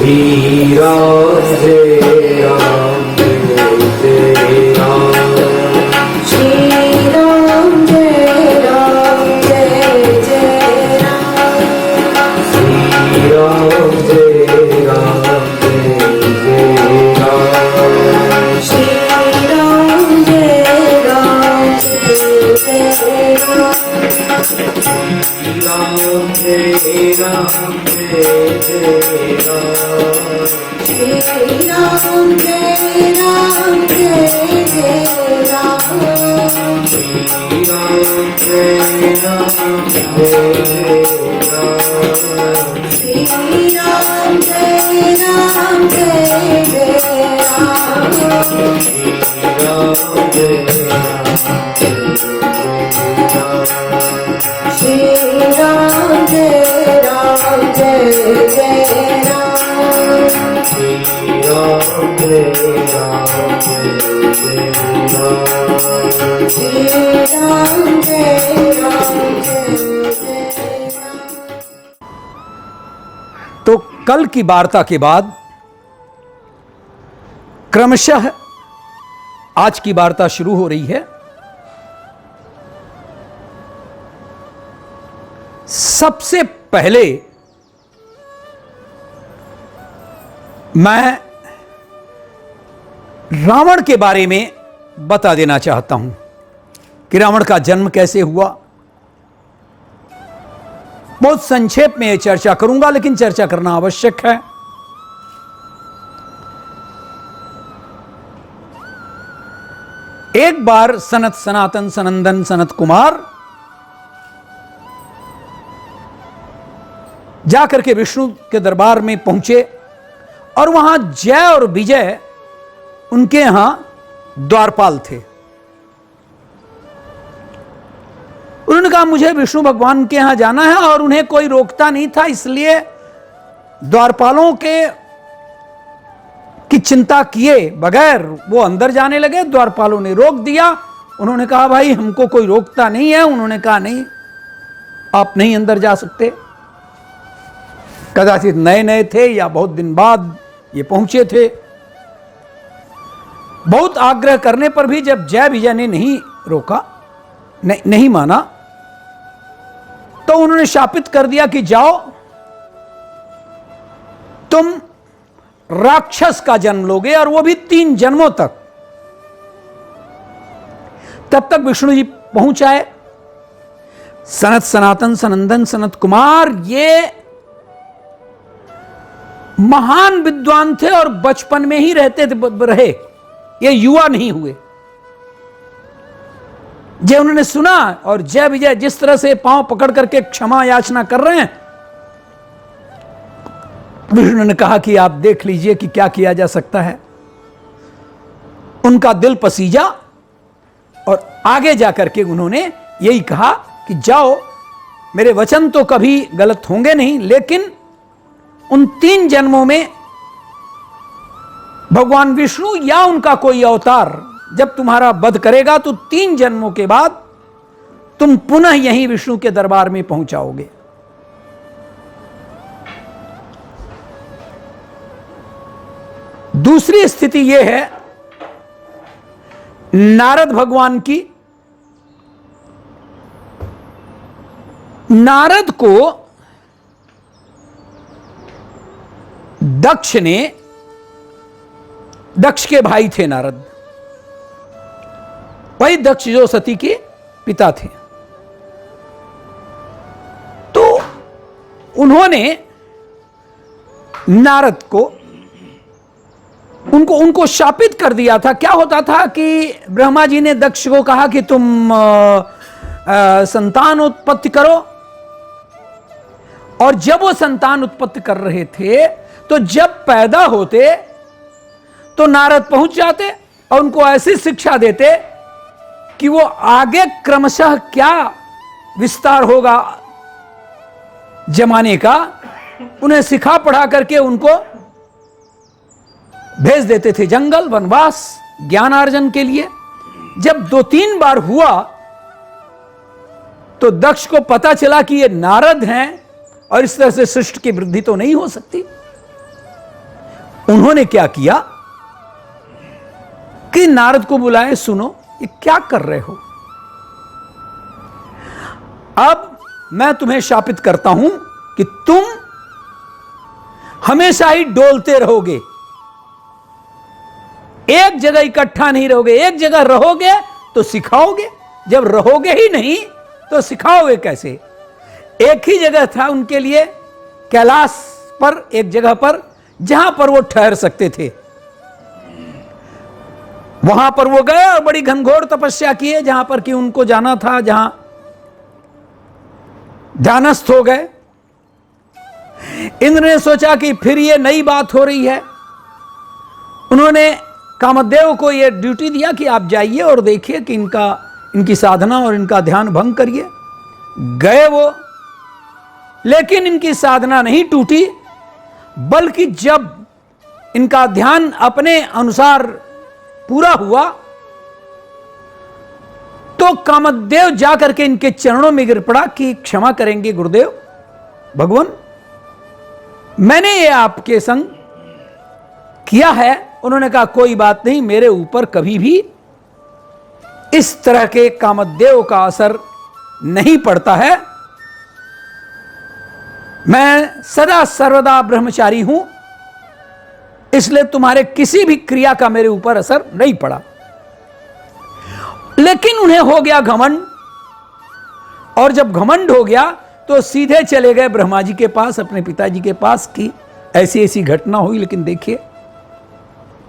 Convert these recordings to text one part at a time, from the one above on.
श्री राम जय राम जय जय राम। श्री राम जय राम जय जय राम। श्री राम जय राम जय जय राम। श्री राम जय राम जय जय राम। श्री राम जय राम जय जय राम। श्री राम जय राम जय जय राम। श्री राम जय राम जय जय राम। श्री राम जय राम जय जय राम। श्री राम जय श्री राम जय राम जय जय राम। श्री राम जय राम जय जय राम। श्री राम जय राम जय जय राम। तो कल की वार्ता के बाद क्रमशः आज की वार्ता शुरू हो रही है। सबसे पहले मैं रावण के बारे में बता देना चाहता हूं कि रावण का जन्म कैसे हुआ। बहुत संक्षेप में यह चर्चा करूंगा, लेकिन चर्चा करना आवश्यक है। एक बार सनत सनातन सनंदन सनत कुमार जाकर के विष्णु के दरबार में पहुंचे और वहां जय और विजय उनके यहां द्वारपाल थे। उन्होंने कहा मुझे विष्णु भगवान के यहां जाना है, और उन्हें कोई रोकता नहीं था, इसलिए द्वारपालों की चिंता किए बगैर वो अंदर जाने लगे। द्वारपालों ने रोक दिया। उन्होंने कहा भाई हमको कोई रोकता नहीं है। उन्होंने कहा नहीं, आप नहीं अंदर जा सकते। कदाचित नए नए थे या बहुत दिन बाद ये पहुंचे थे। बहुत आग्रह करने पर भी जब जय विजय ने नहीं रोका, नहीं माना, तो उन्होंने शापित कर दिया कि जाओ, तुम राक्षस का जन्म लोगे, और वो भी 3 जन्मों तक। तब तक विष्णु जी पहुंच आए। सनत सनातन सनंदन सनत कुमार ये महान विद्वान थे और बचपन में ही रहे, ये युवा नहीं हुए। जब उन्होंने सुना और जय विजय जिस तरह से पांव पकड़ करके क्षमा याचना कर रहे हैं, विष्णु ने कहा कि आप देख लीजिए कि क्या किया जा सकता है। उनका दिल पसीजा और आगे जाकर के उन्होंने यही कहा कि जाओ, मेरे वचन तो कभी गलत होंगे नहीं, लेकिन उन 3 जन्मों में भगवान विष्णु या उनका कोई अवतार जब तुम्हारा वध करेगा, तो 3 जन्मों के बाद तुम पुनः यहीं विष्णु के दरबार में पहुंचाओगे। दूसरी स्थिति यह है नारद भगवान की। नारद को दक्ष के भाई थे नारद, वही दक्ष जो सती के पिता थे। तो उन्होंने नारद को उनको शापित कर दिया था। क्या होता था कि ब्रह्मा जी ने दक्ष को कहा कि तुम संतान उत्पत्ति करो, और जब वो संतान उत्पत्ति कर रहे थे तो जब पैदा होते तो नारद पहुंच जाते और उनको ऐसी शिक्षा देते कि वो आगे क्रमशः क्या विस्तार होगा जमाने का, उन्हें सिखा पढ़ा करके उनको भेज देते थे जंगल वनवास ज्ञानार्जन के लिए। जब 2-3 बार हुआ तो दक्ष को पता चला कि ये नारद हैं और इस तरह से सृष्टि की वृद्धि तो नहीं हो सकती। उन्होंने क्या किया कि नारद को बुलाए, सुनो ये क्या कर रहे हो, अब मैं तुम्हें शापित करता हूं कि तुम हमेशा ही डोलते रहोगे, एक जगह इकट्ठा नहीं रहोगे। एक जगह रहोगे तो सिखाओगे, जब रहोगे ही नहीं तो सिखाओगे कैसे। एक ही जगह था उनके लिए, कैलाश पर, एक जगह पर जहां पर वो ठहर सकते थे। वहां पर वो गए और बड़ी घनघोर तपस्या किए, जहां पर कि उनको जाना था, जहां ध्यानस्थ हो गए। इंद्र ने सोचा कि फिर ये नई बात हो रही है। उन्होंने कामदेव को यह ड्यूटी दिया कि आप जाइए और देखिए कि इनकी साधना और इनका ध्यान भंग करिए। गए वो, लेकिन इनकी साधना नहीं टूटी, बल्कि जब इनका ध्यान अपने अनुसार पूरा हुआ तो कामदेव जाकर के इनके चरणों में गिर पड़ा कि क्षमा करेंगे गुरुदेव, भगवान मैंने ये आपके संग किया है। उन्होंने कहा कोई बात नहीं, मेरे ऊपर कभी भी इस तरह के कामदेव का असर नहीं पड़ता है, मैं सदा सर्वदा ब्रह्मचारी हूं, इसलिए तुम्हारे किसी भी क्रिया का मेरे ऊपर असर नहीं पड़ा। लेकिन उन्हें हो गया घमंड, और जब घमंड हो गया तो सीधे चले गए ब्रह्मा जी के पास, अपने पिताजी के पास कि ऐसी ऐसी घटना हुई, लेकिन देखिए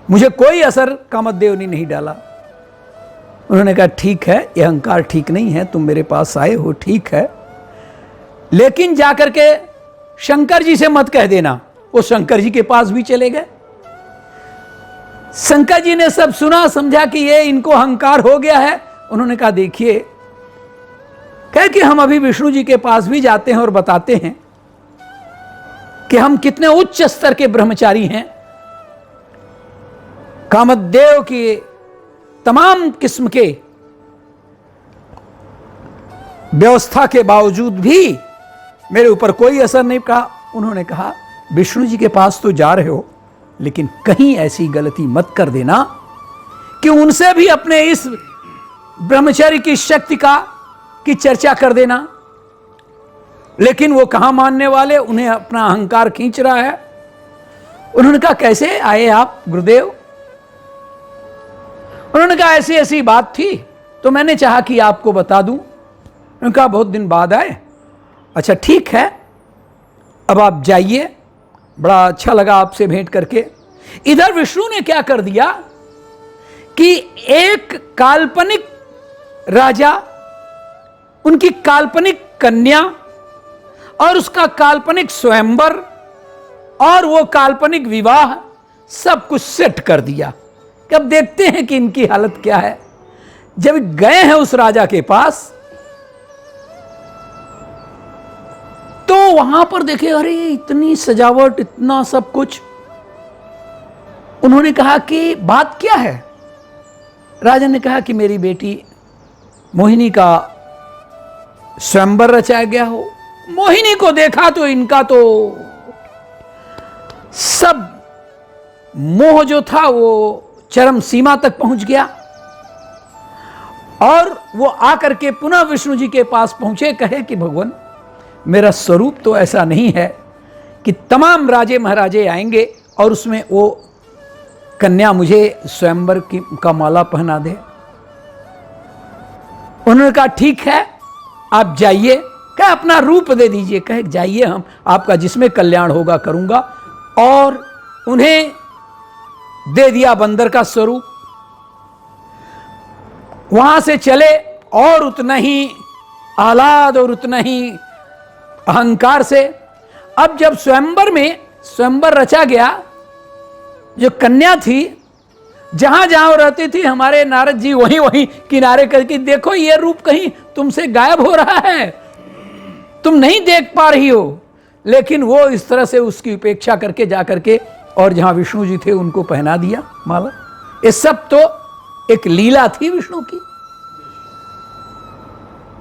मुझे कोई असर कामदेव ने नहीं डाला। उन्होंने कहा ठीक है, यह अहंकार ठीक नहीं है, तुम मेरे पास आए हो ठीक है, लेकिन जाकर के शंकर जी से मत कह देना। वो शंकर जी के पास भी चले गए। शंकर जी ने सब सुना, समझा कि ये इनको अहंकार हो गया है। उन्होंने कहा देखिए, कह कि हम अभी विष्णु जी के पास भी जाते हैं और बताते हैं कि हम कितने उच्च स्तर के ब्रह्मचारी हैं। कामदेव की तमाम किस्म के व्यवस्था के बावजूद भी मेरे ऊपर कोई असर नहीं पड़ा। उन्होंने कहा विष्णु जी के पास तो जा रहे हो, लेकिन कहीं ऐसी गलती मत कर देना कि उनसे भी अपने इस ब्रह्मचर्य की शक्ति की चर्चा कर देना। लेकिन वो कहां मानने वाले, उन्हें अपना अहंकार खींच रहा है। उन्होंने कहा कैसे आए आप गुरुदेव? उन्होंने कहा ऐसी ऐसी बात थी तो मैंने चाहा कि आपको बता दूं। उन्होंने कहा बहुत दिन बाद आए, अच्छा ठीक है, अब आप जाइए, बड़ा अच्छा लगा आपसे भेंट करके। इधर विष्णु ने क्या कर दिया कि एक काल्पनिक राजा, उनकी काल्पनिक कन्या और उसका काल्पनिक स्वयंवर और वो काल्पनिक विवाह सब कुछ सेट कर दिया। कि अब देखते हैं कि इनकी हालत क्या है। जब गए हैं उस राजा के पास तो वहां पर देखे, अरे इतनी सजावट, इतना सब कुछ। उन्होंने कहा कि बात क्या है? राजा ने कहा कि मेरी बेटी मोहिनी का स्वयंवर रचाया गया हो। मोहिनी को देखा तो इनका तो सब मोह जो था वो चरम सीमा तक पहुंच गया, और वो आकर के पुनः विष्णु जी के पास पहुंचे, कहे कि भगवान मेरा स्वरूप तो ऐसा नहीं है कि तमाम राजे महाराजे आएंगे और उसमें वो कन्या मुझे स्वयंवर का माला पहना दे। उन्होंने कहा ठीक है आप जाइए, क्या अपना रूप दे दीजिए। कहे जाइए, हम आपका जिसमें कल्याण होगा करूंगा। और उन्हें दे दिया बंदर का स्वरूप। वहां से चले और उतना ही आह्लाद और उतना ही अहंकार से। अब जब स्वयंवर रचा गया, जो कन्या थी जहां जहां रहती थी, हमारे नारद जी वहीं वहीं किनारे करके, देखो ये रूप कहीं तुमसे गायब हो रहा है, तुम नहीं देख पा रही हो। लेकिन वो इस तरह से उसकी उपेक्षा करके जा करके और जहां विष्णु जी थे उनको पहना दिया माला। ये सब तो एक लीला थी विष्णु की।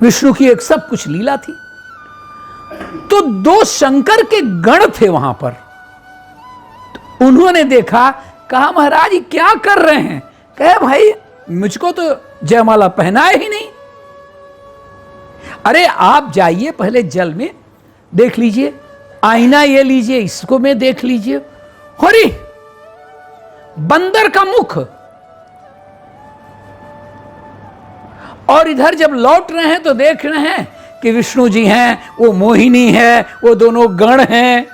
विष्णु की एक सब कुछ लीला थी। तो दो शंकर के गण थे वहां पर। उन्होंने देखा, कहा महाराज ये क्या कर रहे हैं? कहे भाई मुझको तो जयमाला पहनाए ही नहीं। अरे आप जाइए पहले जल में देख लीजिए, आईना ये लीजिए, इसको में देख लीजिए, अरे बंदर का मुख। और इधर जब लौट रहे हैं तो देख रहे हैं कि विष्णु जी हैं, वो मोहिनी है, वो दोनों गण हैं।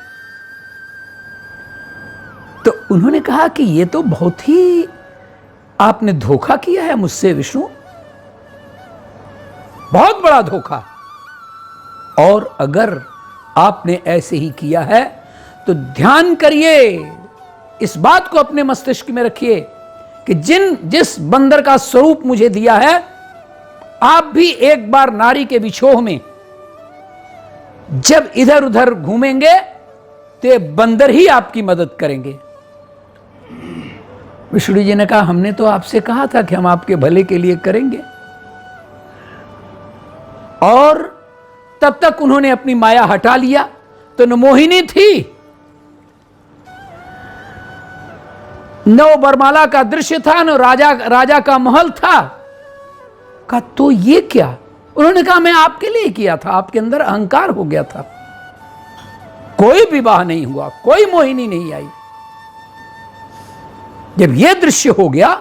तो उन्होंने कहा कि ये तो बहुत ही आपने धोखा किया है मुझसे विष्णु, बहुत बड़ा धोखा। और अगर आपने ऐसे ही किया है तो ध्यान करिए, इस बात को अपने मस्तिष्क में रखिए कि जिस बंदर का स्वरूप मुझे दिया है, आप भी एक बार नारी के विछोह में जब इधर उधर घूमेंगे तो ये बंदर ही आपकी मदद करेंगे। विष्णु जी ने कहा, हमने तो आपसे कहा था कि हम आपके भले के लिए करेंगे। और तब तक उन्होंने अपनी माया हटा लिया, तो न मोहिनी थी, न वो बरमाला का दृश्य था, न राजा का महल था। कहा तो ये क्या? उन्होंने कहा मैं आपके लिए किया था, आपके अंदर अहंकार हो गया था, कोई विवाह नहीं हुआ, कोई मोहिनी नहीं आई। जब यह दृश्य हो गया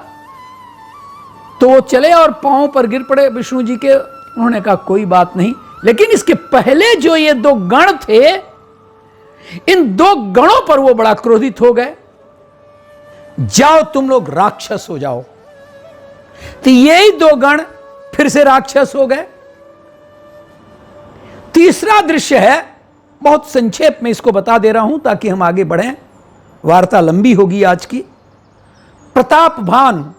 तो वो चले और पांव पर गिर पड़े विष्णु जी के। उन्होंने कहा कोई बात नहीं, लेकिन इसके पहले जो ये दो गण थे, इन दो गणों पर वो बड़ा क्रोधित हो गए। जाओ तुम लोग राक्षस हो जाओ। तो यही दो गण फिर से राक्षस हो गए। तीसरा दृश्य है, बहुत संक्षेप में इसको बता दे रहा हूं ताकि हम आगे बढ़ें, वार्ता लंबी होगी आज की। प्रतापभान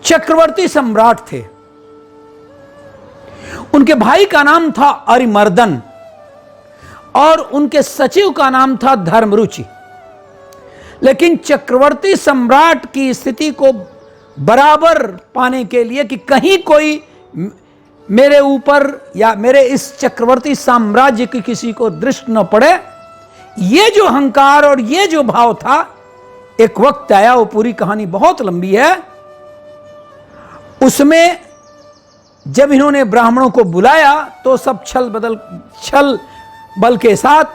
चक्रवर्ती सम्राट थे, उनके भाई का नाम था अरिमर्दन और उनके सचिव का नाम था धर्मरुचि। लेकिन चक्रवर्ती सम्राट की स्थिति को बराबर पाने के लिए कि कहीं कोई मेरे ऊपर या मेरे इस चक्रवर्ती साम्राज्य की किसी को दृष्टि न पड़े, ये जो अहंकार और ये जो भाव था, एक वक्त आया, वो पूरी कहानी बहुत लंबी है, उसमें जब इन्होंने ब्राह्मणों को बुलाया तो सब छल बल के साथ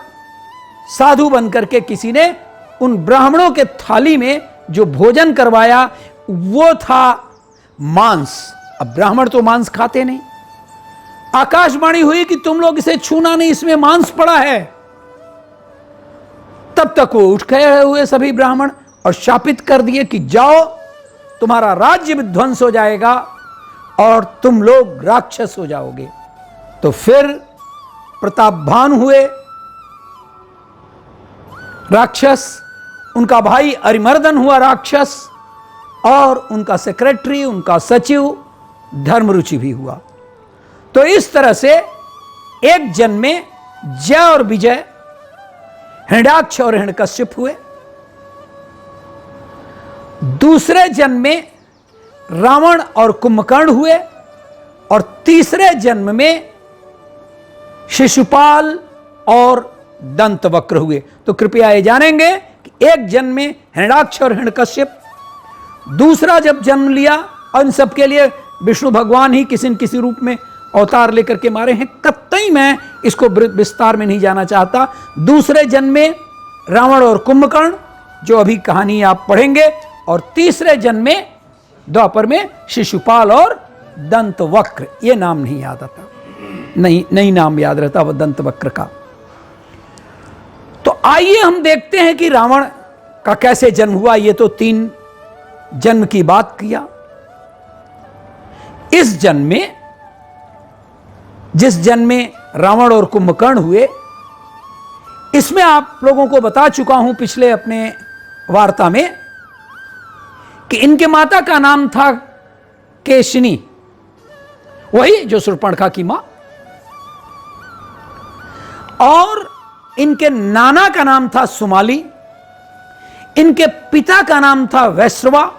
साधु बनकर के किसी ने उन ब्राह्मणों के थाली में जो भोजन करवाया वो था मांस। अब ब्राह्मण तो मांस खाते नहीं। आकाशवाणी हुई कि तुम लोग इसे छूना नहीं, इसमें मांस पड़ा है। तब तक वो उठ गए हुए सभी ब्राह्मण और शापित कर दिए कि जाओ, तुम्हारा राज्य विध्वंस हो जाएगा और तुम लोग राक्षस हो जाओगे। तो फिर प्रतापभान हुए राक्षस, उनका भाई अरिमर्दन हुआ राक्षस और उनका सेक्रेटरी, उनका सचिव धर्मरुचि भी हुआ। तो इस तरह से एक जन्म में जय और विजय, हिरण्याक्ष और हिरण्यकश्यप हुए। दूसरे जन्म में रावण और कुंभकर्ण हुए और तीसरे जन्म में शिशुपाल और दंतवक्र हुए। तो कृपया ये जानेंगे कि एक जन्म में हिरण्याक्ष और हिरण्यकश्यप, दूसरा जब जन्म लिया, और इन सबके लिए विष्णु भगवान ही किसी न किसी रूप में अवतार लेकर के मारे हैं। कतई मैं इसको विस्तार में नहीं जाना चाहता। दूसरे जन्म में रावण और कुंभकर्ण, जो अभी कहानी आप पढ़ेंगे, और तीसरे जन्म में द्वापर में शिशुपाल और दंतवक्र। ये नाम नहीं याद आता, नहीं नाम याद रहता वो दंतवक्र का। तो आइए हम देखते हैं कि रावण का कैसे जन्म हुआ। ये तो 3 जन्म की बात किया। इस जन्म में, जिस जन्म में रावण और कुंभकर्ण हुए, इसमें आप लोगों को बता चुका हूं पिछले अपने वार्ता में कि इनके माता का नाम था केशिनी, वही जो शूर्पणखा की मां, और इनके नाना का नाम था सुमाली, इनके पिता का नाम था वैश्रवा,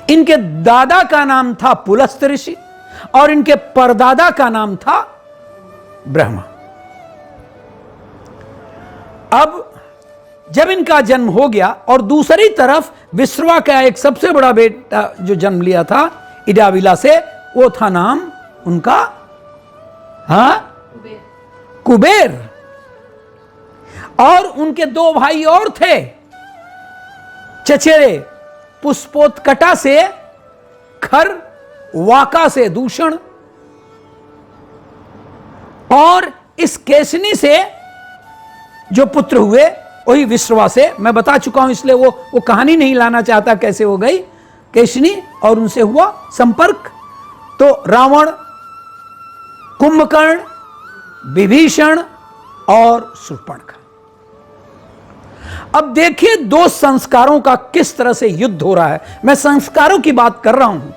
इनके दादा का नाम था पुलस्त्य ऋषि और इनके परदादा का नाम था ब्रह्मा। अब जब इनका जन्म हो गया और दूसरी तरफ विश्रवा का एक सबसे बड़ा बेटा जो जन्म लिया था इडाविला से, वो था नाम उनका कुबेर। और उनके दो भाई और थे चचेरे, पुष्पोत्कटा से खर, वाका से दूषण, और इस केसनी से जो पुत्र हुए वही विश्रवा से। मैं बता चुका हूं इसलिए वो कहानी नहीं लाना चाहता कैसे हो गई केसनी और उनसे हुआ संपर्क। तो रावण, कुंभकर्ण, विभीषण और शूर्पणखा। अब देखिए दो संस्कारों का किस तरह से युद्ध हो रहा है। मैं संस्कारों की बात कर रहा हूं।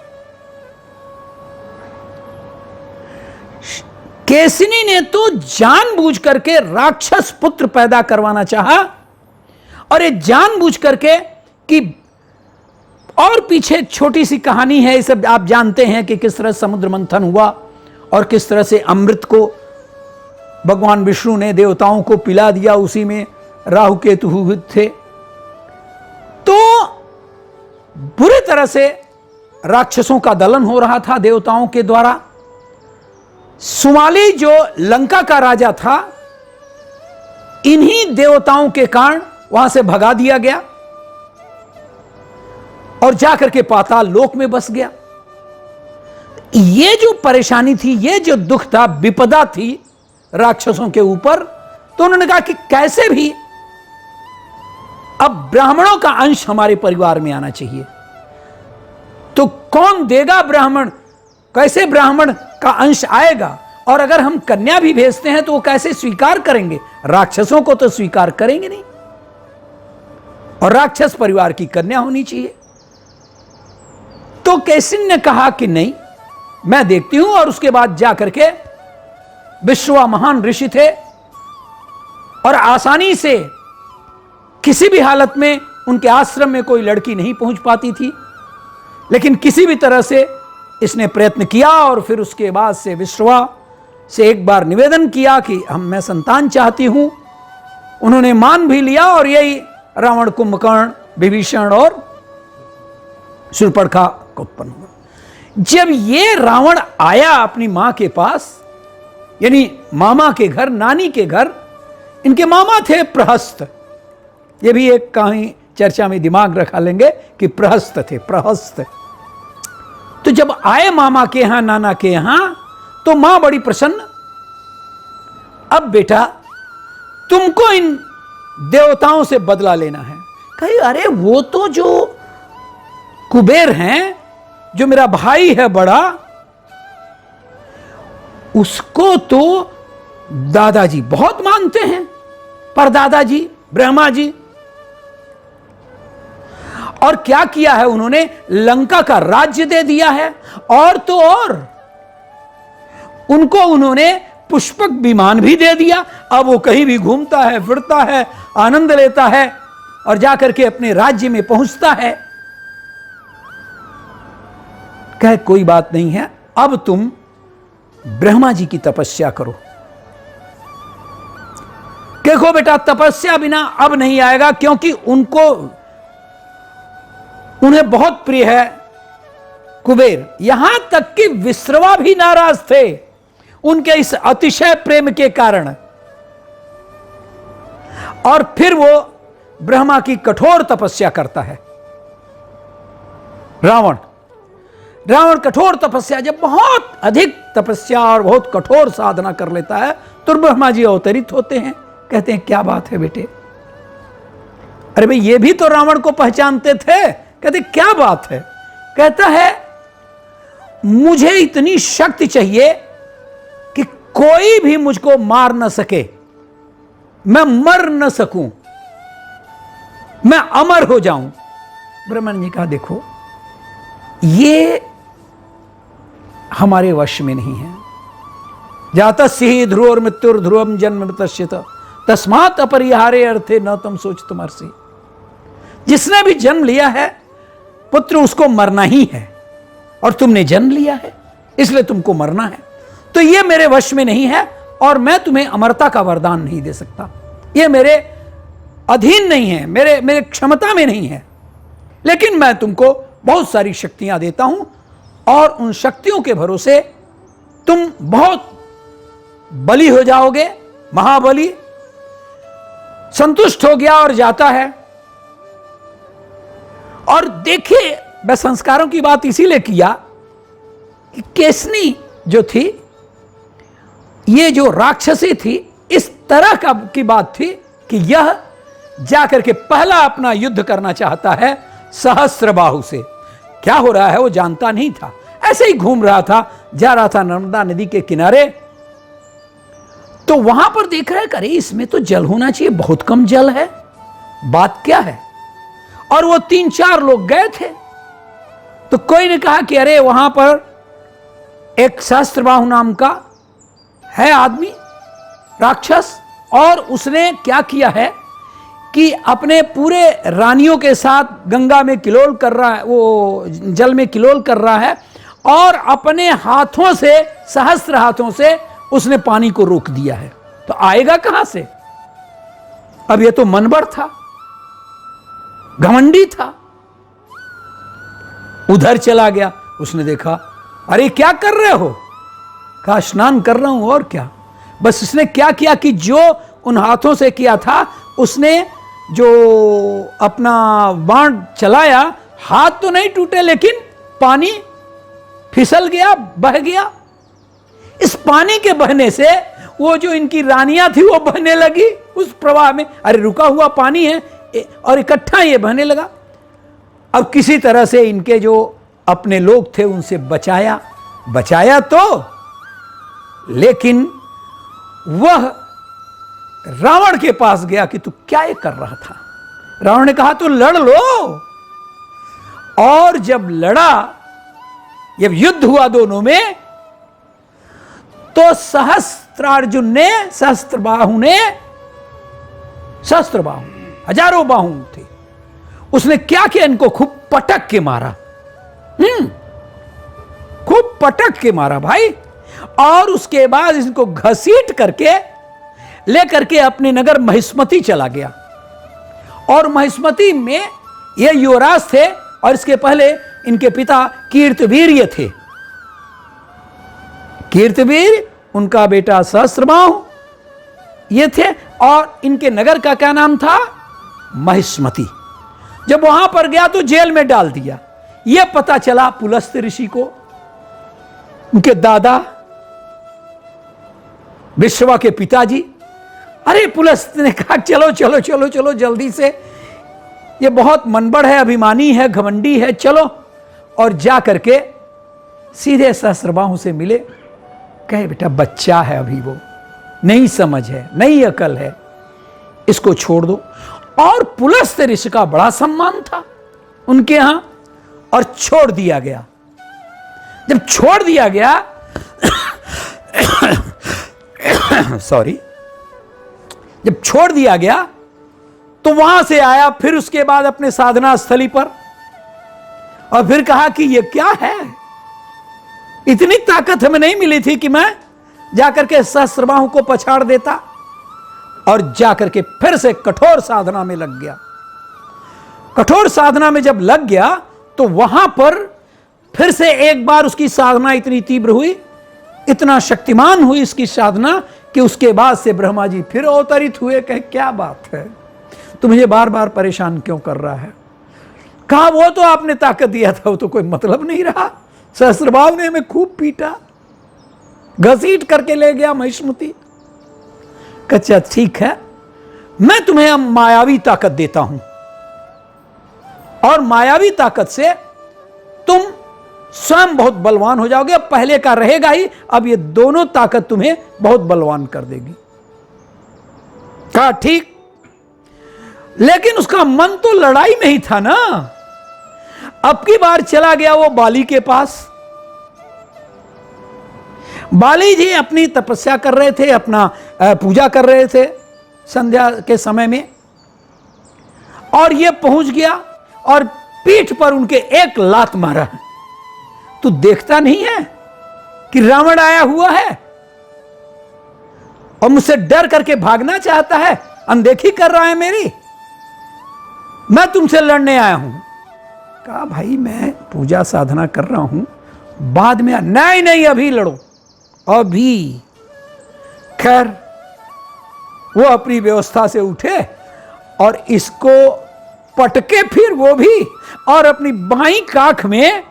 केसनी ने तो जानबूझ करके राक्षस पुत्र पैदा करवाना चाहा, और ये जानबूझ करके कि, और पीछे छोटी सी कहानी है, ये सब आप जानते हैं कि किस तरह समुद्र मंथन हुआ और किस तरह से अमृत को भगवान विष्णु ने देवताओं को पिला दिया, उसी में राहु केतु थे। तो बुरी तरह से राक्षसों का दलन हो रहा था देवताओं के द्वारा। सुमाली जो लंका का राजा था, इन्हीं देवताओं के कारण वहां से भगा दिया गया और जाकर के पाताल लोक में बस गया। ये जो परेशानी थी, ये जो दुख था, विपदा थी राक्षसों के ऊपर, तो उन्होंने कहा कि कैसे भी अब ब्राह्मणों का अंश हमारे परिवार में आना चाहिए। तो कौन देगा ब्राह्मण, कैसे ब्राह्मण का अंश आएगा? और अगर हम कन्या भी भेजते हैं तो वो कैसे स्वीकार करेंगे? राक्षसों को तो स्वीकार करेंगे नहीं, और राक्षस परिवार की कन्या होनी चाहिए। तो केसिन ने कहा कि नहीं, मैं देखती हूं। और उसके बाद जाकर के, विश्रवा महान ऋषि थे और आसानी से किसी भी हालत में उनके आश्रम में कोई लड़की नहीं पहुंच पाती थी, लेकिन किसी भी तरह से इसने प्रयत्न किया। और फिर उसके बाद से विश्रवा से एक बार निवेदन किया कि मैं संतान चाहती हूं। उन्होंने मान भी लिया, और यही रावण, कुंभकर्ण, विभीषण और शूर्पणखा का उत्पन्न हुआ। जब ये रावण आया अपनी मां के पास, यानी मामा के घर, नानी के घर, इनके मामा थे प्रहस्त। ये भी एक कहीं चर्चा में दिमाग रखा लेंगे कि प्रहस्त थे, प्रहस्त। तो जब आए मामा के यहां, नाना के यहां, तो मां बड़ी प्रसन्न। अब बेटा तुमको इन देवताओं से बदला लेना है। कही अरे वो तो जो कुबेर हैं, जो मेरा भाई है बड़ा, उसको तो दादाजी बहुत मानते हैं, पर दादाजी ब्रह्मा जी। और क्या किया है उन्होंने? लंका का राज्य दे दिया है, और तो और उनको उन्होंने पुष्पक विमान भी दे दिया। अब वो कहीं भी घूमता है, फिरता है, आनंद लेता है और जाकर के अपने राज्य में पहुंचता है। कहे कोई बात नहीं है, अब तुम ब्रह्मा जी की तपस्या करो। देखो बेटा, तपस्या बिना अब नहीं आएगा, क्योंकि उन्हें बहुत प्रिय है कुबेर। यहां तक कि विश्रवा भी नाराज थे उनके इस अतिशय प्रेम के कारण। और फिर वो ब्रह्मा की कठोर तपस्या करता है। रावण कठोर तपस्या, जब बहुत अधिक तपस्या और बहुत कठोर साधना कर लेता है, तो ब्रह्मा जी अवतरित होते हैं। कहते हैं क्या बात है बेटे? अरे भाई ये भी तो रावण को पहचानते थे। कहते क्या बात है? कहता है मुझे इतनी शक्ति चाहिए कि कोई भी मुझको मार न सके, मैं मर न सकूं, मैं अमर हो जाऊं। ब्रह्मा ने कहा देखो ये हमारे वश में नहीं है। जातस्य ही ध्रुवोर मृत्युर ध्रुवम जन्म मृतस्य तस्मात् अपरिहारे अर्थे न तुम सोच तुमर्षि। जिसने भी जन्म लिया है पुत्र, उसको मरना ही है, और तुमने जन्म लिया है इसलिए तुमको मरना है। तो ये मेरे वश में नहीं है, और मैं तुम्हें अमरता का वरदान नहीं दे सकता। ये मेरे अधीन नहीं है, मेरे मेरे क्षमता में नहीं है, लेकिन मैं तुमको बहुत सारी शक्तियां देता हूं और उन शक्तियों के भरोसे तुम बहुत बली हो जाओगे। महाबली संतुष्ट हो गया और जाता है। और देखिए, मैं संस्कारों की बात इसीलिए किया कि केसनी जो थी, ये जो राक्षसी थी, इस तरह की बात थी कि यह जाकर के पहला अपना युद्ध करना चाहता है सहस्त्रबाहु से। क्या हो रहा है वो जानता नहीं था, ऐसे ही घूम रहा था, जा रहा था नर्मदा नदी के किनारे। तो वहां पर देख रहा है, अरे इसमें तो जल होना चाहिए, बहुत कम जल है, बात क्या है। और वो 3-4 लोग गए थे, तो कोई ने कहा कि अरे वहां पर एक सहस्त्रबाहु नाम का है आदमी, राक्षस, और उसने क्या किया है कि अपने पूरे रानियों के साथ गंगा में किलोल कर रहा है, वो जल में किलोल कर रहा है, और अपने हाथों से, सहस्त्र हाथों से उसने पानी को रोक दिया है। तो आएगा कहां से? अब ये तो मनबड़ था, घमंडी था। उधर चला गया, उसने देखा, अरे क्या कर रहे हो? कहा स्नान कर रहा हूं, और क्या। बस उसने क्या किया कि जो उन हाथों से किया था, उसने जो अपना बाण चलाया, हाथ तो नहीं टूटे, लेकिन पानी फिसल गया, बह गया। इस पानी के बहने से वो जो इनकी रानियां थी वो बहने लगी उस प्रवाह में। अरे रुका हुआ पानी है और इकट्ठा ये बहने लगा। अब किसी तरह से इनके जो अपने लोग थे उनसे बचाया तो, लेकिन वह रावण के पास गया कि तू क्या ये कर रहा था। रावण ने कहा तो लड़ लो। और जब लड़ा, जब युद्ध हुआ दोनों में, तो सहस्त्रार्जुन ने, सहस्त्रबाहु हजारों बाहु थे, उसने क्या किया, इनको खूब पटक के मारा। खूब पटक के मारा भाई। और उसके बाद इनको घसीट करके लेकर के अपने नगर महिष्मति चला गया। और महिष्मति में ये युवराज थे, और इसके पहले इनके पिता कीर्तवीर्य थे। कीर्तवीर, उनका बेटा सहस्त्रबाहु ये थे, और इनके नगर का क्या नाम था? महिष्मति। जब वहां पर गया तो जेल में डाल दिया। यह पता चला पुलस्त्य ऋषि को, उनके दादा विश्रवा के पिताजी। अरे पुलस्त्य ने कहा चलो चलो चलो चलो जल्दी से, ये बहुत मनबड़ है, अभिमानी है, घमंडी है, चलो। और जा करके सीधे सहस्त्रबाहु से मिले। कहे बेटा बच्चा है अभी, वो नहीं समझ है, नहीं अकल है, इसको छोड़ दो। और पुलस्त्य ऋषि का बड़ा सम्मान था उनके यहां, और छोड़ दिया गया। जब छोड़ दिया गया सॉरी, जब छोड़ दिया गया तो वहां से आया फिर उसके बाद अपने साधना स्थली पर, और फिर कहा कि ये क्या है, इतनी ताकत हमें नहीं मिली थी कि मैं जाकर के सहस्त्रबाहु को पछाड़ देता। और जाकर के फिर से कठोर साधना में लग गया। कठोर साधना में जब लग गया तो वहां पर फिर से एक बार उसकी साधना इतनी तीव्र हुई, इतना शक्तिमान हुई इसकी साधना, कि उसके बाद से ब्रह्मा जी फिर अवतरित हुए। कहे क्या बात है, तू मुझे बार बार परेशान क्यों कर रहा है? कहा वो तो आपने ताकत दिया था, वो तो कोई मतलब नहीं रहा। सहस्त्रबाहु ने हमें खूब पीटा, घसीट करके ले गया महिष्मति। कच्चा ठीक है, मैं तुम्हें अब मायावी ताकत देता हूं, और मायावी ताकत से तुम स्वयं बहुत बलवान हो जाओगे। अब पहले का रहेगा ही, अब ये दोनों ताकत तुम्हें बहुत बलवान कर देगी। कहा ठीक, लेकिन उसका मन तो लड़ाई में ही था ना। अब की बार चला गया वो बाली के पास। बाली जी अपनी तपस्या कर रहे थे, अपना पूजा कर रहे थे संध्या के समय में, और ये पहुंच गया और पीठ पर उनके एक लात मारा। तू देखता नहीं है कि रावण आया हुआ है और मुझसे डर करके भागना चाहता है, अनदेखी कर रहा है मेरी। मैं तुमसे लड़ने आया हूं। कहा भाई मैं पूजा साधना कर रहा हूं, बाद में। नहीं नहीं, अभी लड़ो, अभी। खैर वो अपनी व्यवस्था से उठे और इसको पटके फिर वो भी, और अपनी बाईं काख में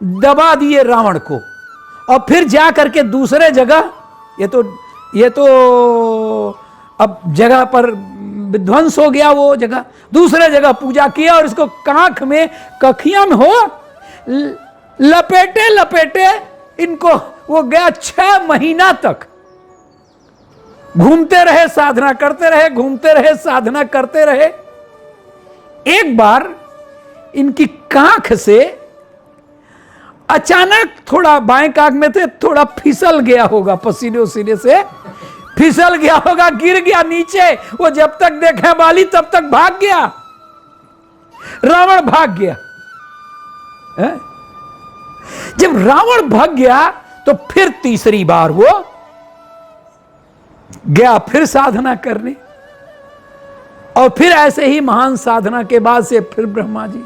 दबा दिए रावण को। और फिर जा करके दूसरे जगह, ये तो अब जगह पर विध्वंस हो गया वो जगह, दूसरे जगह पूजा किया और इसको कांख में, कखिया में हो लपेटे लपेटे इनको वो गया। 6 महीना तक घूमते रहे, साधना करते रहे, घूमते रहे, साधना करते रहे। एक बार इनकी कांख से अचानक, थोड़ा बाएं कांख में थे, थोड़ा फिसल गया होगा, पसीने उसीने से फिसल गया होगा, गिर गया नीचे। वो जब तक देखे बाली तब तक भाग गया, रावण भाग गया। है? जब रावण भाग गया तो फिर तीसरी बार वो गया फिर साधना करने। और फिर ऐसे ही महान साधना के बाद से फिर ब्रह्मा जी,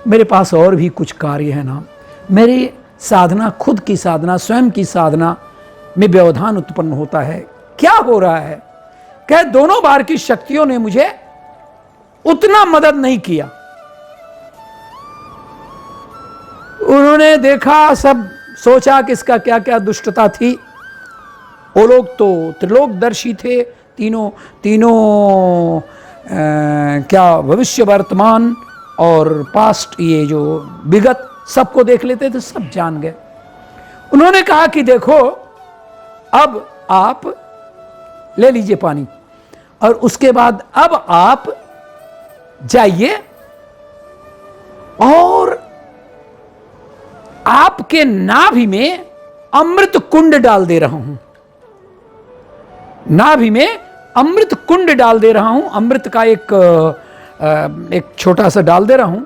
मेरे पास और भी कुछ कार्य है ना, मेरी साधना, खुद की साधना, स्वयं की साधना में व्यवधान उत्पन्न होता है। क्या हो रहा है? कह दोनों बार की शक्तियों ने मुझे उतना मदद नहीं किया। उन्होंने देखा, सब सोचा कि इसका क्या क्या दुष्टता थी। वो लोग तो त्रिलोकदर्शी थे, तीनों क्या भविष्य, वर्तमान और पास्ट, ये जो विगत सबको देख लेते थे, सब जान गए। उन्होंने कहा कि देखो, अब आप ले लीजिए पानी, और उसके बाद अब आप जाइए और आपके नाभि में अमृत कुंड डाल दे रहा हूं। नाभि में अमृत कुंड डाल दे रहा हूं, अमृत का एक छोटा सा डाल दे रहा हूं,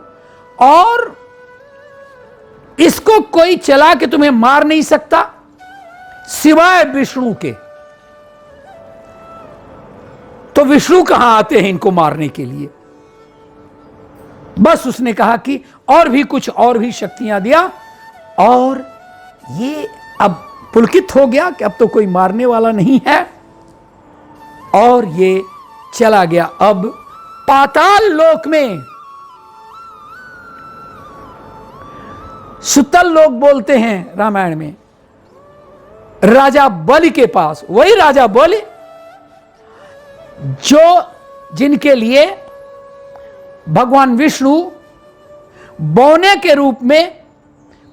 और इसको कोई चला के तुम्हें मार नहीं सकता सिवाय विष्णु के। तो विष्णु कहां आते हैं इनको मारने के लिए? बस उसने कहा कि और भी शक्तियां दिया, और ये अब पुलकित हो गया कि अब तो कोई मारने वाला नहीं है, और ये चला गया। अब पाताल लोक में, सुतल लोक बोलते हैं रामायण में, राजा बलि के पास, वही राजा बलि जिनके लिए भगवान विष्णु बौने के रूप में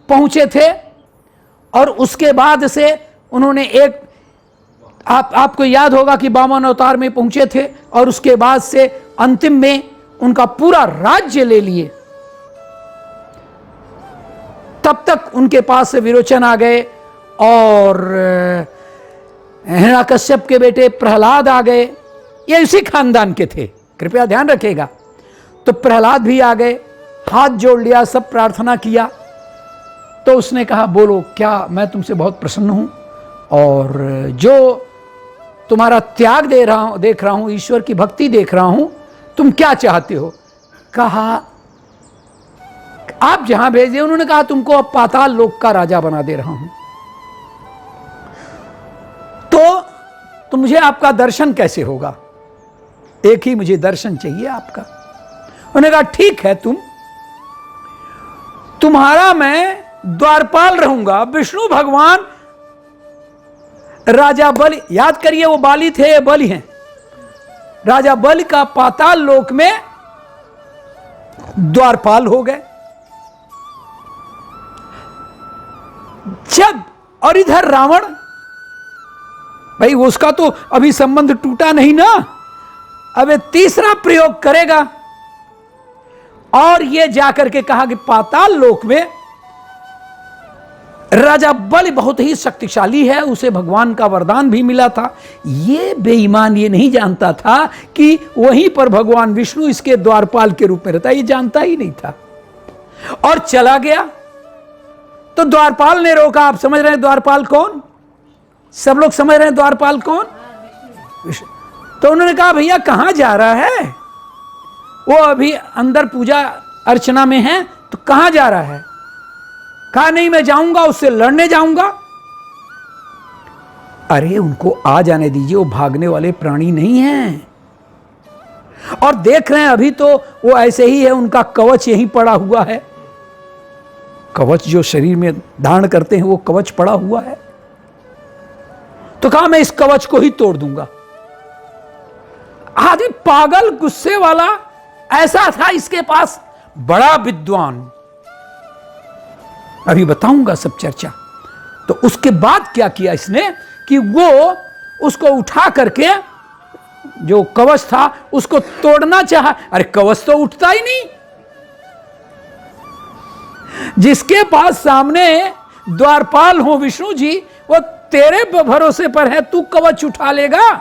पहुंचे थे, और उसके बाद से उन्होंने आपको याद होगा कि वामन अवतार में पहुंचे थे, और उसके बाद से अंतिम में उनका पूरा राज्य ले लिए। तब तक उनके पास से विरोचन आ गए, और हिरण्यकश्यप के बेटे प्रहलाद आ गए, ये उसी खानदान के थे, कृपया ध्यान रखिएगा। तो प्रहलाद भी आ गए, हाथ जोड़ लिया, सब प्रार्थना किया। तो उसने कहा, बोलो क्या, मैं तुमसे बहुत प्रसन्न हूं, और जो तुम्हारा त्याग देख रहा हूं, ईश्वर की भक्ति देख रहा हूं, तुम क्या चाहते हो? कहा आप जहां भेजे। उन्होंने कहा तुमको अब पाताल लोक का राजा बना दे रहा हूं, तो मुझे आपका दर्शन कैसे होगा? एक ही मुझे दर्शन चाहिए आपका। उन्होंने कहा ठीक है, तुम्हारा मैं द्वारपाल रहूंगा। विष्णु भगवान राजा बलि, याद करिए वो बाली थे, ये बलि हैं, राजा बलि का पाताल लोक में द्वारपाल हो गए। जब, और इधर रावण, भाई उसका तो अभी संबंध टूटा नहीं ना, अब तीसरा प्रयोग करेगा, और यह जाकर के कहा कि पाताल लोक में राजा बलि बहुत ही शक्तिशाली है, उसे भगवान का वरदान भी मिला था। ये बेईमान ये नहीं जानता था कि वहीं पर भगवान विष्णु इसके द्वारपाल के रूप में रहता, ये जानता ही नहीं था, और चला गया। तो द्वारपाल ने रोका। आप समझ रहे हैं द्वारपाल कौन? सब लोग समझ रहे हैं द्वारपाल कौन? तो उन्होंने कहा भैया कहां जा रहा है? वो अभी अंदर पूजा अर्चना में है, तो कहां जा रहा है? कहा नहीं मैं जाऊंगा, उससे लड़ने जाऊंगा। अरे उनको आ जाने दीजिए, वो भागने वाले प्राणी नहीं हैं। और देख रहे हैं अभी तो वो ऐसे ही है, उनका कवच यहीं पड़ा हुआ है। कवच जो शरीर में धारण करते हैं वो कवच पड़ा हुआ है। तो कहा मैं इस कवच को ही तोड़ दूंगा। आदमी पागल गुस्से वाला ऐसा था इसके पास, बड़ा विद्वान। अभी बताऊंगा सब चर्चा। तो उसके बाद क्या किया इसने कि वो उसको उठा करके, जो कवच था उसको तोड़ना चाहा। अरे कवच तो उठता ही नहीं। जिसके पास सामने द्वारपाल हो विष्णु जी, वो तेरे भरोसे पर है, तू कवच उठा लेगा?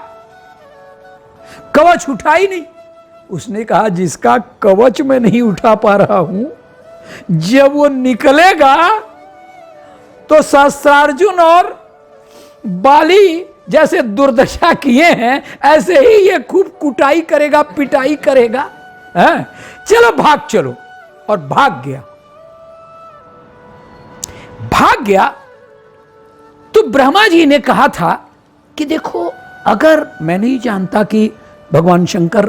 कवच उठा ही नहीं। उसने कहा जिसका कवच मैं नहीं उठा पा रहा हूं, जब वो निकलेगा तो सहस्त्रार्जुन और बाली जैसे दुर्दशा किए हैं, ऐसे ही ये खूब कुटाई करेगा, पिटाई करेगा। है? चलो भाग चलो। और भाग गया। भाग गया तो ब्रह्मा जी ने कहा था कि देखो, अगर मैं नहीं जानता कि भगवान शंकर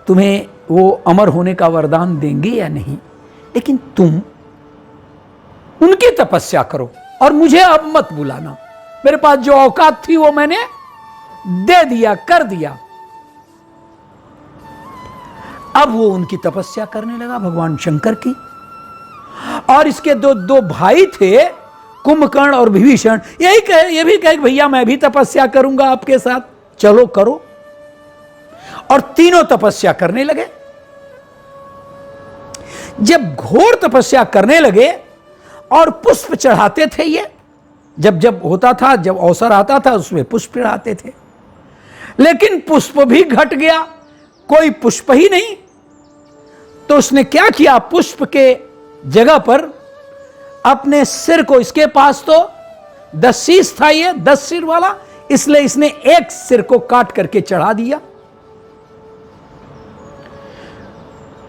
तुम्हें वो अमर होने का वरदान देंगे या नहीं, लेकिन तुम उनकी तपस्या करो और मुझे अब मत बुलाना। मेरे पास जो औकात थी वो मैंने दे दिया, कर दिया। अब वो उनकी तपस्या करने लगा, भगवान शंकर की। और इसके दो भाई थे, कुंभकर्ण और विभीषण। ये भी कहे भैया मैं भी तपस्या करूंगा आपके साथ, चलो करो। और तीनों तपस्या करने लगे। जब घोर तपस्या करने लगे और पुष्प चढ़ाते थे, ये जब होता था, जब अवसर आता था उसमें पुष्प चढ़ाते थे, लेकिन पुष्प भी घट गया, कोई पुष्प ही नहीं। तो उसने क्या किया, पुष्प के जगह पर अपने सिर को, इसके पास तो 10 शीश था, ये 10 सिर वाला, इसलिए इसने एक सिर को काट करके चढ़ा दिया।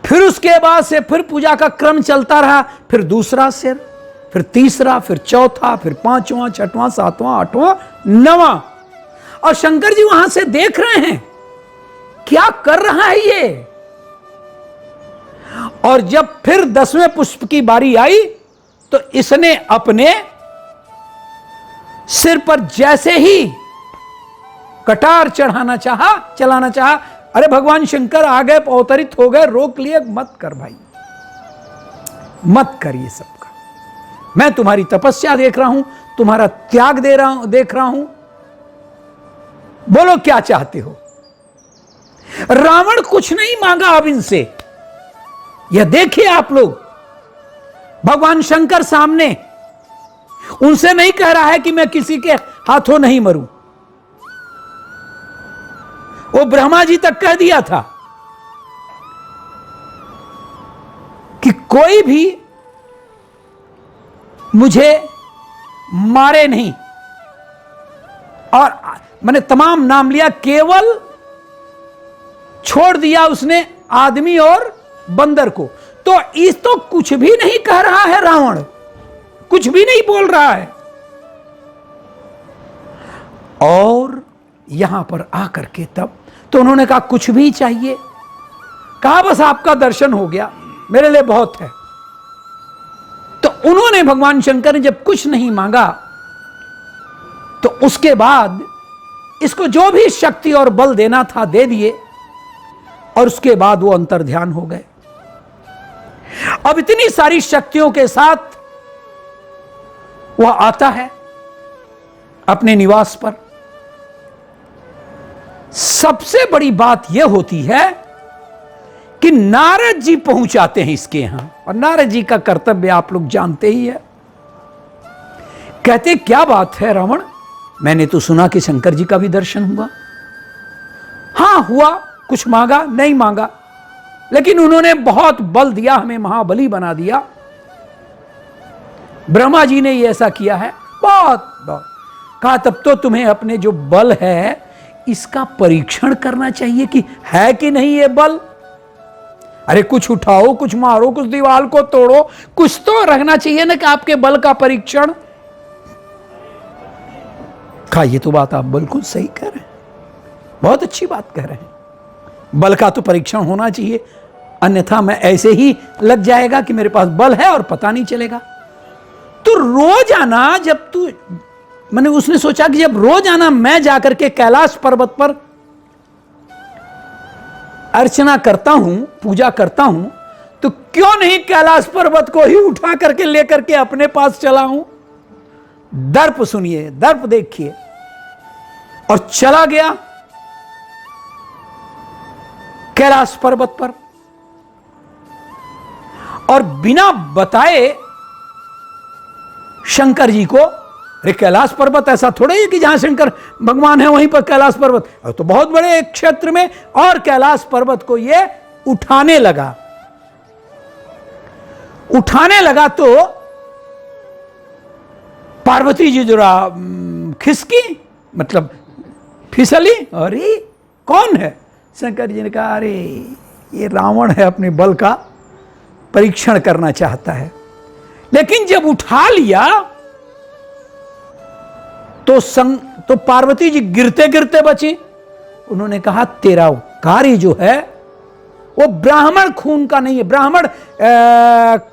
फिर उसके बाद से फिर पूजा का क्रम चलता रहा। फिर दूसरा सिर, फिर तीसरा, फिर चौथा, फिर पांचवां, छठवां, सातवां, आठवां, नवां। और शंकर जी वहां से देख रहे हैं क्या कर रहा है ये। और जब फिर 10वें पुष्प की बारी आई तो इसने अपने सिर पर जैसे ही कटार चलाना चाहा, अरे भगवान शंकर आ गए, अवतरित हो गए, रोक लिए, मत कर भाई, मत कर ये सब का। मैं तुम्हारी तपस्या देख रहा हूं, तुम्हारा त्याग देख रहा हूं, बोलो क्या चाहते हो। रावण कुछ नहीं मांगा अब इनसे। यह देखिए आप लोग, भगवान शंकर सामने, उनसे नहीं कह रहा है कि मैं किसी के हाथों नहीं मरूं। वो ब्रह्मा जी तक कह दिया था कि कोई भी मुझे मारे नहीं। और मैंने तमाम नाम लिया, केवल छोड़ दिया उसने आदमी और बंदर को। तो इस तो कुछ भी नहीं कह रहा है, रावण कुछ भी नहीं बोल रहा है। और यहां पर आकर के तब तो उन्होंने कहा कुछ भी चाहिए? कहा बस आपका दर्शन हो गया, मेरे लिए बहुत है। तो उन्होंने, भगवान शंकर ने जब कुछ नहीं मांगा, तो उसके बाद इसको जो भी शक्ति और बल देना था दे दिए। और उसके बाद वो अंतर्ध्यान हो गए। अब इतनी सारी शक्तियों के साथ वह आता है अपने निवास पर। सबसे बड़ी बात यह होती है कि नारद जी पहुंचाते हैं इसके यहां। और नारद जी का कर्तव्य आप लोग जानते ही है। कहते क्या बात है रावण, मैंने तो सुना कि शंकर जी का भी दर्शन हुआ। हां हुआ, कुछ मांगा नहीं मांगा, लेकिन उन्होंने बहुत बल दिया, हमें महाबली बना दिया। ब्रह्मा जी ने ये ऐसा किया है, बहुत बहुत। कहा तब तो तुम्हें अपने जो बल है इसका परीक्षण करना चाहिए कि है कि नहीं ये बल। अरे कुछ उठाओ, कुछ मारो, कुछ दीवार को तोड़ो, कुछ तो रखना चाहिए ना कि आपके बल का परीक्षण। कहा ये तो बात आप बिल्कुल सही कह रहे हैं, बहुत अच्छी बात कह रहे हैं, बल का तो परीक्षण होना चाहिए, अन्यथा मैं ऐसे ही लग जाएगा कि मेरे पास बल है और पता नहीं चलेगा। तो रोज आना, जब तू, मैंने उसने सोचा कि जब रोज आना मैं जाकर के कैलाश पर्वत पर अर्चना करता हूं, पूजा करता हूं, तो क्यों नहीं कैलाश पर्वत को ही उठा करके लेकर के अपने पास चला हूं। दर्प सुनिए, दर्प देखिए। और चला गया कैलाश पर्वत पर, और बिना बताए शंकर जी को, अरे कैलाश पर्वत ऐसा थोड़ा ही कि जहां शंकर भगवान है वहीं पर कैलाश पर्वत, तो बहुत बड़े क्षेत्र में, और कैलाश पर्वत को ये उठाने लगा। उठाने लगा तो पार्वती जी जरा खिसकी, मतलब फिसली। अरे कौन है? शंकर जी ने कहा अरे ये रावण है, अपने बल का परीक्षण करना चाहता है। लेकिन जब उठा लिया तो पार्वती जी गिरते गिरते बची। उन्होंने कहा तेरा कार्य जो है वो ब्राह्मण खून का नहीं है, ब्राह्मण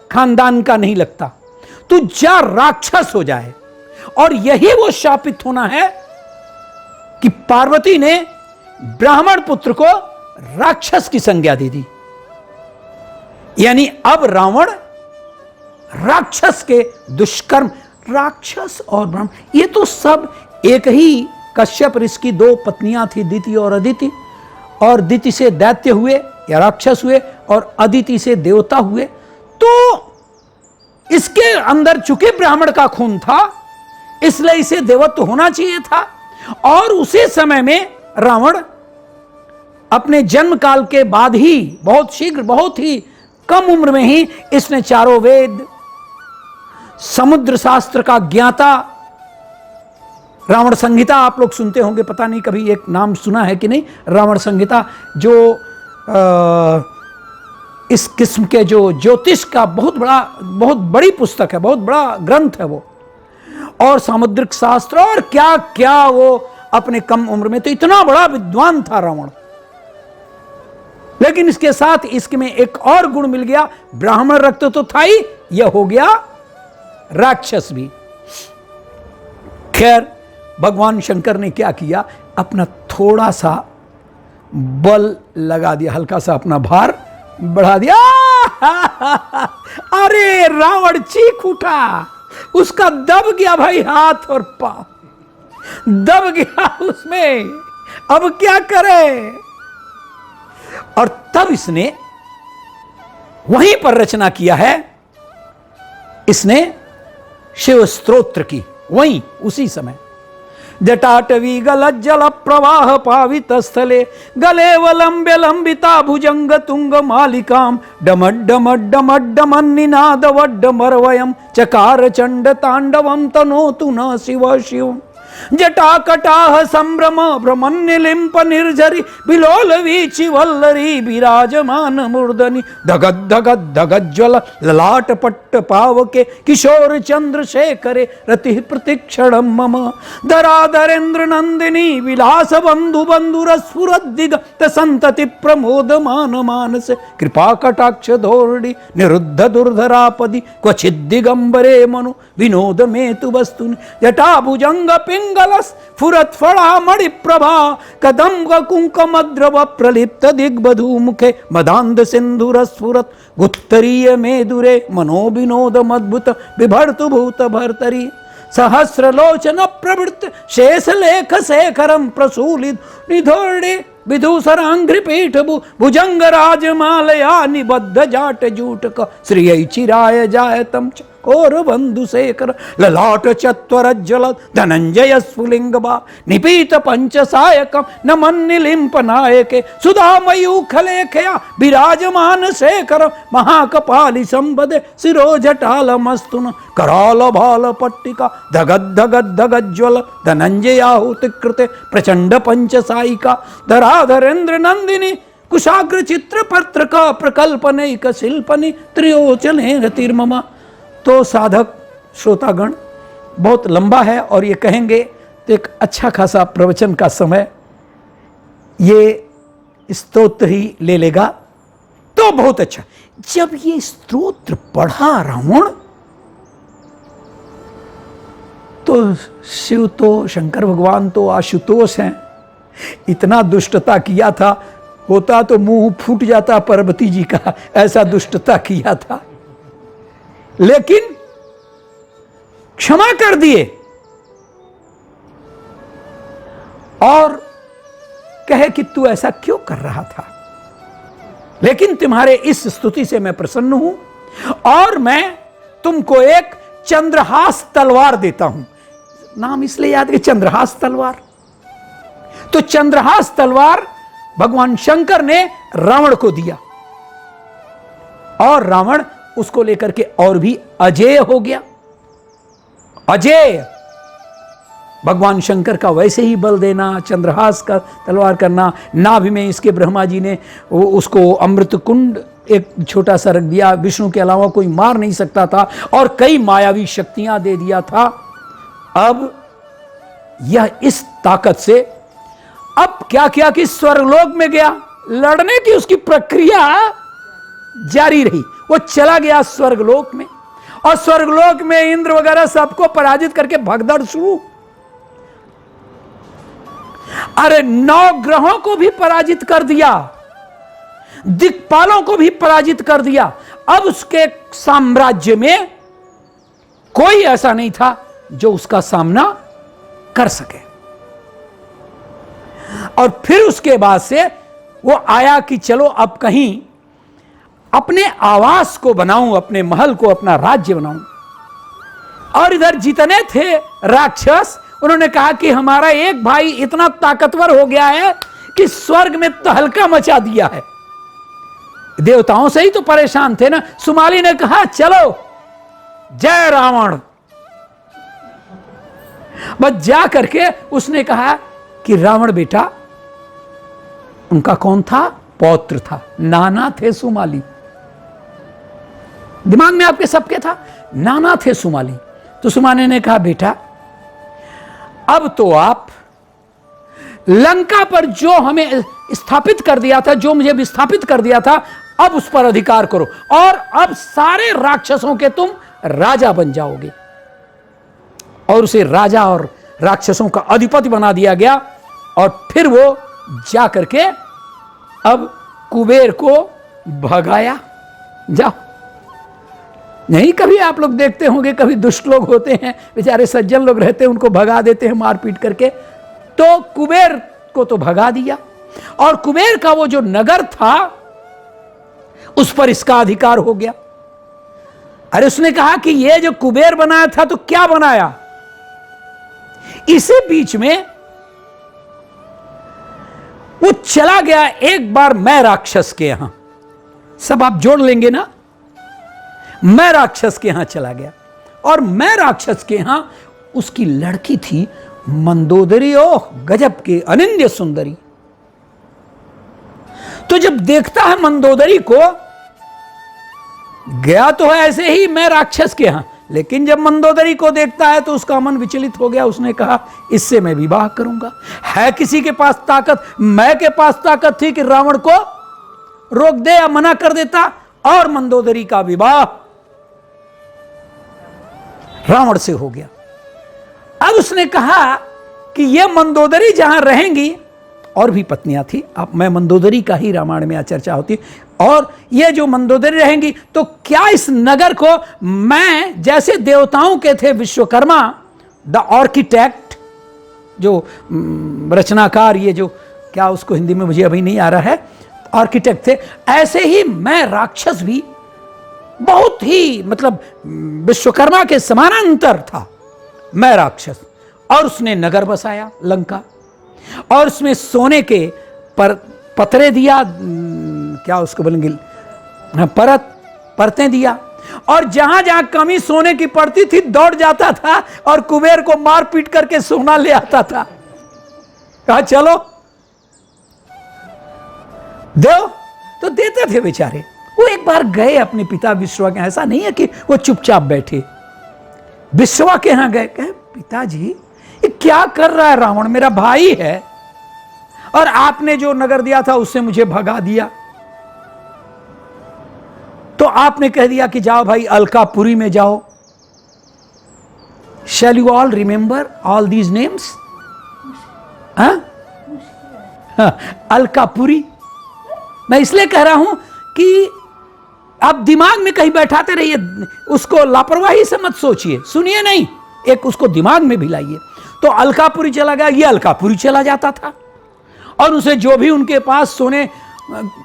खानदान का नहीं लगता, तू जा राक्षस हो जाए। और यही वो शापित होना है कि पार्वती ने ब्राह्मण पुत्र को राक्षस की संज्ञा दे दी। यानी अब रावण राक्षस के दुष्कर्म, राक्षस और ब्राह्मण ये तो सब एक ही कश्यप ऋषि की दो पत्नियां थी, दिति और अदिति, और दिति से दैत्य हुए या राक्षस हुए और अदिति से देवता हुए। तो इसके अंदर चूंकि ब्राह्मण का खून था इसलिए इसे देवत्व होना चाहिए था। और उसी समय में रावण अपने जन्म काल के बाद ही, बहुत शीघ्र, बहुत ही कम उम्र में ही इसने चारों वेद, समुद्र शास्त्र का ज्ञाता, रावण संहिता आप लोग सुनते होंगे, पता नहीं कभी एक नाम सुना है कि नहीं, रावण संहिता, जो इस किस्म के जो ज्योतिष का बहुत बड़ी पुस्तक है, बहुत बड़ा ग्रंथ है वो, और सामुद्रिक शास्त्र और क्या क्या, वो अपने कम उम्र में तो इतना बड़ा विद्वान था रावण। लेकिन इसके साथ इसमें एक और गुण मिल गया, ब्राह्मण रक्त तो था ही, यह हो गया राक्षस भी। खैर भगवान शंकर ने क्या किया, अपना थोड़ा सा बल लगा दिया, हल्का सा अपना भार बढ़ा दिया। अरे रावण चीख उठा, उसका दब गया भाई हाथ और पांव, दब गया उसमें, अब क्या करे। और तब इसने वहीं पर रचना किया है, इसने शिव स्तोत्र की, वहीं उसी समय। जटाटवी गलज्जल प्रवाह पावित स्थले गले वलंब्य लंबिता भुजंग तुंग मालिकाम डमड्डमड्डमड्डमन्निनाद वड्डमरवयम चकार चंड तांडवम तनोतु न शिव शिव। जटाकटाह संभ्रम भ्रमन्यलिंप निर्झरी बिलोल वीचि वल्लरी विराजमान मूर्धनि धगद धगद धगज्ज्वल ललाट पट्ट पावके किशोर चंद्रशेखरे रति प्रतिक्षणम मम धराधरेन्द्र नंदिनी विलास बंधु बंधुर स्फुरद्दिगत संतति प्रमोदमान मानस कृपा कटाक्ष धोरणी निरुद्ध दुर्धरापदि क्वचिद दिगंबरे मनु विनोद मेतु वस्तुनि जटा भुजंग पिंगलस फुरत फड़ा मणि प्रभा कदम कुंकमद्रव प्रलिप्त दिग्बधू मुखे मदांध सिंधुर स्फुरत गुत्तरीय मेदुरे मनो विनोद मद्भुत बिभर्तु भूत भर्तरी सहस्रलोचन प्रवृत्त शेष लेख शेखरम प्रसूलित निधोर्णे विधूसरांघ्रिपीठ भुजंग राजमालया निबद्ध जाट जूटक श्रिय चिराय जायतम और बंधु शेखर ललाट चत्वरज्जल धनंजय स्फुलिंगबा निपीत पंचसायकम नमन्निलिंप नायके सुधामयूखलेखया विराजमान शेखर महाकपालि संबदे शिरोजटाल मस्तुन कराल भाल पट्टिका धगद धगद धगज्ज्वल धनंजयाहुति कृते प्रचंड पंचसायिका धराधरेन्द्र नंदिनी कुशाग्र चित्र पत्र का प्रकल्पने का शिल्पने त्रियोचने रतिर्ममा। तो साधक श्रोतागण, बहुत लंबा है और ये कहेंगे तो एक अच्छा खासा प्रवचन का समय ये स्तोत्र ही ले लेगा। तो बहुत अच्छा, जब ये स्तोत्र पढ़ा रावण, तो शिव तो, शंकर भगवान तो आशुतोष हैं, इतना दुष्टता किया था, होता तो मुंह फूट जाता पार्वती जी का, ऐसा दुष्टता किया था, लेकिन क्षमा कर दिए और कहे कि तू ऐसा क्यों कर रहा था, लेकिन तुम्हारे इस स्तुति से मैं प्रसन्न हूं और मैं तुमको एक चंद्रहास तलवार देता हूं। नाम इसलिए याद कि चंद्रहास तलवार, तो चंद्रहास तलवार भगवान शंकर ने रावण को दिया और रावण उसको लेकर के और भी अजेय हो गया। अजेय, भगवान शंकर का वैसे ही बल देना, चंद्रहास का तलवार करना, नाभि में इसके ब्रह्मा जी ने उसको अमृत कुंड एक छोटा सा रख दिया, विष्णु के अलावा कोई मार नहीं सकता था, और कई मायावी शक्तियां दे दिया था। अब यह इस ताकत से अब क्या किया कि स्वर्गलोक में गया, लड़ने की उसकी प्रक्रिया जारी रही, वो चला गया स्वर्गलोक में, और स्वर्गलोक में इंद्र वगैरह सबको पराजित करके भगदड़ शुरू। अरे 9 ग्रहों को भी पराजित कर दिया, दिक्पालों को भी पराजित कर दिया। अब उसके साम्राज्य में कोई ऐसा नहीं था जो उसका सामना कर सके। और फिर उसके बाद से वो आया कि चलो अब कहीं अपने आवास को बनाऊं, अपने महल को, अपना राज्य बनाऊं। और इधर जितने थे राक्षस, उन्होंने कहा कि हमारा एक भाई इतना ताकतवर हो गया है कि स्वर्ग में तहलका मचा दिया है। देवताओं से ही तो परेशान थे ना। सुमाली ने कहा चलो जय रावण। बस जा करके उसने कहा कि रावण बेटा, उनका कौन था? पौत्र था, नाना थे सुमाली। दिमाग में आपके सबके था, नाना थे सुमाली। तो सुमाली ने कहा बेटा, अब तो आप लंका पर जो हमें स्थापित कर दिया था, जो मुझे विस्थापित कर दिया था, अब उस पर अधिकार करो और अब सारे राक्षसों के तुम राजा बन जाओगे। और उसे राजा और राक्षसों का अधिपति बना दिया गया। और फिर वो जा करके अब कुबेर को भगाया। जाओ, नहीं कभी आप लोग देखते होंगे, कभी दुष्ट लोग होते हैं, बेचारे सज्जन लोग रहते हैं, उनको भगा देते हैं मारपीट करके। तो कुबेर को तो भगा दिया, और कुबेर का वो जो नगर था उस पर इसका अधिकार हो गया। अरे उसने कहा कि ये जो कुबेर बनाया था तो क्या बनाया? इसी बीच में वो चला गया एक बार मैं राक्षस के यहां, सब आप जोड़ लेंगे ना, मैं राक्षस के यहां चला गया। और मैं राक्षस के यहां उसकी लड़की थी मंदोदरी, ओह गजब के अनिंद्य सुंदरी। तो जब देखता है मंदोदरी को, गया तो है ऐसे ही मैं राक्षस के यहां, लेकिन जब मंदोदरी को देखता है तो उसका मन विचलित हो गया। उसने कहा इससे मैं विवाह करूंगा। है किसी के पास ताकत? मैं के पास ताकत थी कि रावण को रोक दे या मना कर देता, और मंदोदरी का विवाह रावण से हो गया। अब उसने कहा कि यह मंदोदरी जहां रहेंगी, और भी पत्नियां थी, अब मैं मंदोदरी का ही रामायण में चर्चा होती, और ये जो मंदोदरी रहेंगी तो क्या इस नगर को मैं, जैसे देवताओं के थे विश्वकर्मा द आर्किटेक्ट, जो रचनाकार, ये जो क्या उसको हिंदी में मुझे अभी नहीं आ रहा है, आर्किटेक्ट थे, ऐसे ही मैं राक्षस भी बहुत ही मतलब विश्वकर्मा के समानांतर था मैं राक्षस। और उसने नगर बसाया लंका, और उसमें सोने के पतरे दिया, क्या उसको बोलेंगे, परतें दिया, और जहां जहां कमी सोने की पड़ती थी दौड़ जाता था और कुबेर को मार पीट करके सोना ले आता था। कहा चलो, दो तो देते थे बेचारे। वो एक बार गए अपने पिता विश्वा के, ऐसा नहीं है कि वो चुपचाप बैठे, विश्वा के यहां गए, कहे पिताजी ये क्या कर रहा है रावण, मेरा भाई है और आपने जो नगर दिया था उससे मुझे भगा दिया। तो आपने कह दिया कि जाओ भाई अलकापुरी में जाओ। Shall you all remember all these names? Alkapuri मैं इसलिए कह रहा हूं कि आप दिमाग में कहीं बैठाते रहिए, उसको लापरवाही से मत सोचिए, सुनिए नहीं, एक उसको दिमाग में भी लाइए। तो अलकापुरी चला गया, ये अलकापुरी चला जाता था और उसे जो भी उनके पास सोने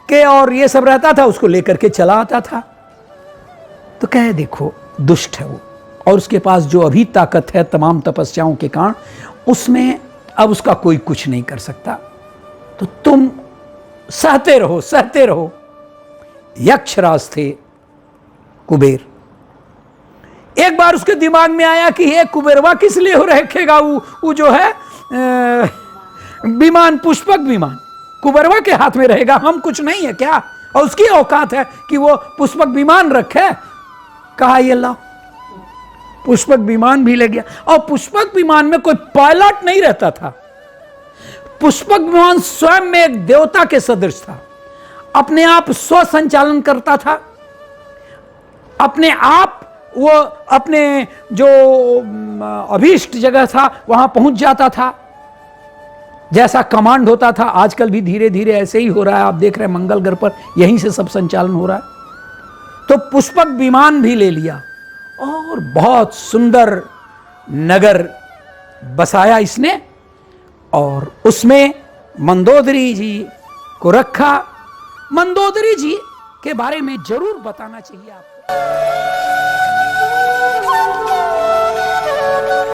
के और ये सब रहता था उसको लेकर के चला आता था। तो कहे देखो दुष्ट है वो, और उसके पास जो अभी ताकत है तमाम तपस्याओं के कारण, उसमें अब उसका कोई कुछ नहीं कर सकता, तो तुम सहते रहो सहते रहो। यक्षराज थे कुबेर। एक बार उसके दिमाग में आया कि ये कुबेरवा किस लिए हो रखेगा, वो जो है विमान, पुष्पक विमान कुबेरवा के हाथ में रहेगा, हम कुछ नहीं है क्या, और उसकी औकात है कि वो पुष्पक विमान रखे। कहा ये ला पुष्पक विमान भी ले गया, और पुष्पक विमान में कोई पायलट नहीं रहता था। पुष्पक विमान स्वयं में एक देवता के सदृश था, अपने आप स्व संचालन करता था, अपने आप वो अपने जो अभीष्ट जगह था वहां पहुंच जाता था। जैसा कमांड होता था, आजकल भी धीरे धीरे ऐसे ही हो रहा है, आप देख रहे हैं मंगल ग्रह पर यहीं से सब संचालन हो रहा है। तो पुष्पक विमान भी ले लिया और बहुत सुंदर नगर बसाया इसने, और उसमें मंदोदरी जी को रखा। मंदोदरी जी के बारे में जरूर बताना चाहिए आपको।